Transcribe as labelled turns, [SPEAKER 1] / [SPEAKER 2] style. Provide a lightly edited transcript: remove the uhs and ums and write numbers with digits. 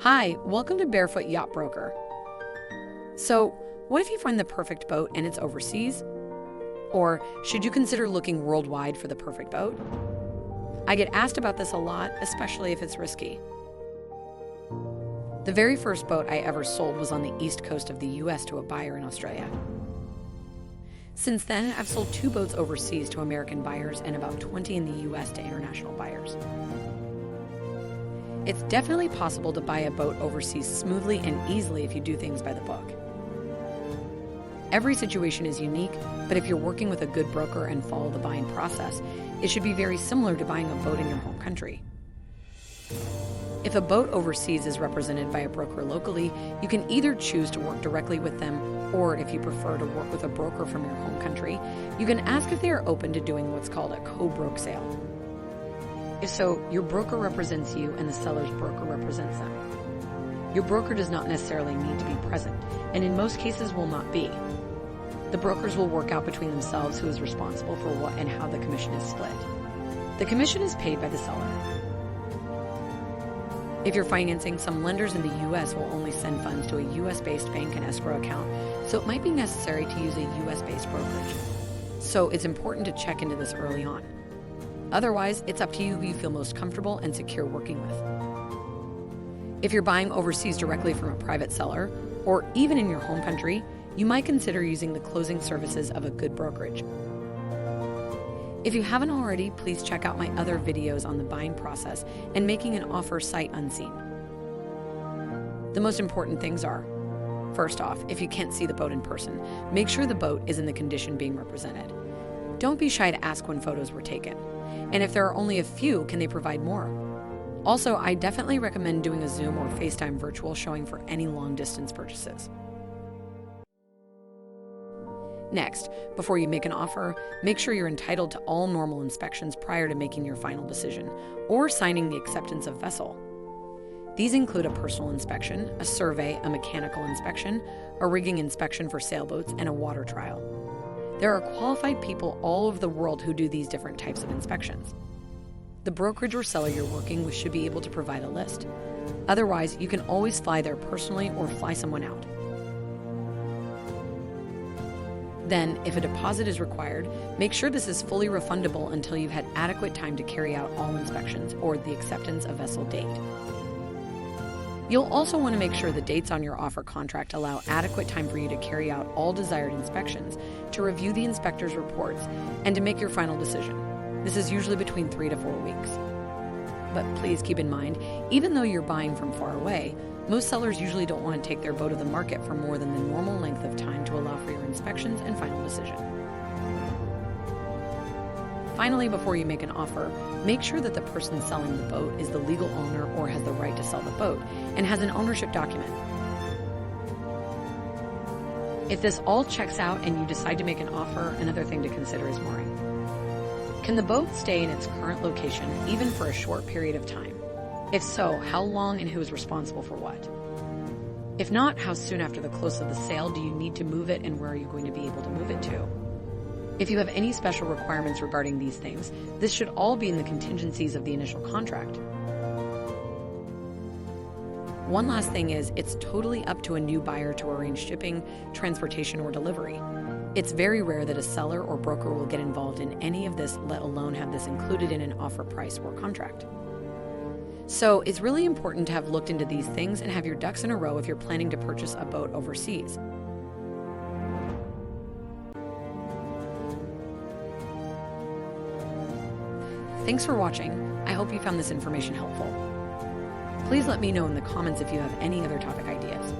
[SPEAKER 1] Hi, welcome to Barefoot Yacht Broker. So, what if you find the perfect boat and it's overseas? Or should you consider looking worldwide for the perfect boat? I get asked about this a lot, especially if it's risky. The very first boat I ever sold was on the east coast of the US to a buyer in Australia. Since then, I've sold 2 boats overseas to American buyers and about 20 in the US to international buyers. It's definitely possible to buy a boat overseas smoothly and easily if you do things by the book. Every situation is unique, but if you're working with a good broker and follow the buying process, it should be very similar to buying a boat in your home country. If a boat overseas is represented by a broker locally, you can either choose to work directly with them, or if you prefer to work with a broker from your home country, you can ask if they are open to doing what's called a co-broke sale. If so, your broker represents you and the seller's broker represents them. Your broker does not necessarily need to be present, and in most cases will not be. The brokers will work out between themselves who is responsible for what and how the commission is split. The commission is paid by the seller. If you're financing, some lenders in the U.S. will only send funds to a U.S.-based bank and escrow account, so it might be necessary to use a U.S.-based brokerage. So it's important to check into this early on. Otherwise, it's up to you who you feel most comfortable and secure working with. If you're buying overseas directly from a private seller, or even in your home country, you might consider using the closing services of a good brokerage. If you haven't already, please check out my other videos on the buying process and making an offer sight unseen. The most important things are, first off, if you can't see the boat in person, make sure the boat is in the condition being represented. Don't be shy to ask when photos were taken. And if there are only a few, can they provide more? Also, I definitely recommend doing a Zoom or FaceTime virtual showing for any long-distance purchases. Next, before you make an offer, make sure you're entitled to all normal inspections prior to making your final decision or signing the acceptance of vessel. These include a personal inspection, a survey, a mechanical inspection, a rigging inspection for sailboats, and a water trial. There are qualified people all over the world who do these different types of inspections. The brokerage or seller you're working with should be able to provide a list. Otherwise, you can always fly there personally or fly someone out. Then, if a deposit is required, make sure this is fully refundable until you've had adequate time to carry out all inspections or the acceptance of vessel date. You'll also want to make sure the dates on your offer contract allow adequate time for you to carry out all desired inspections, to review the inspector's reports, and to make your final decision. This is usually between 3 to 4 weeks. But please keep in mind, even though you're buying from far away, most sellers usually don't want to take their boat to the market for more than the normal length of time to allow for your inspections and final decision. Finally, before you make an offer, make sure that the person selling the boat is the legal owner or has the right to sell the boat and has an ownership document. If this all checks out and you decide to make an offer, another thing to consider is mooring. Can the boat stay in its current location even for a short period of time? If so, how long and who is responsible for what? If not, how soon after the close of the sale do you need to move it and where are you going to be able to move it to? If you have any special requirements regarding these things, this should all be in the contingencies of the initial contract. One last thing is, it's totally up to a new buyer to arrange shipping, transportation, or delivery. It's very rare that a seller or broker will get involved in any of this, let alone have this included in an offer price or contract. So it's really important to have looked into these things and have your ducks in a row if you're planning to purchase a boat overseas. Thanks for watching. I hope you found this information helpful. Please let me know in the comments if you have any other topic ideas.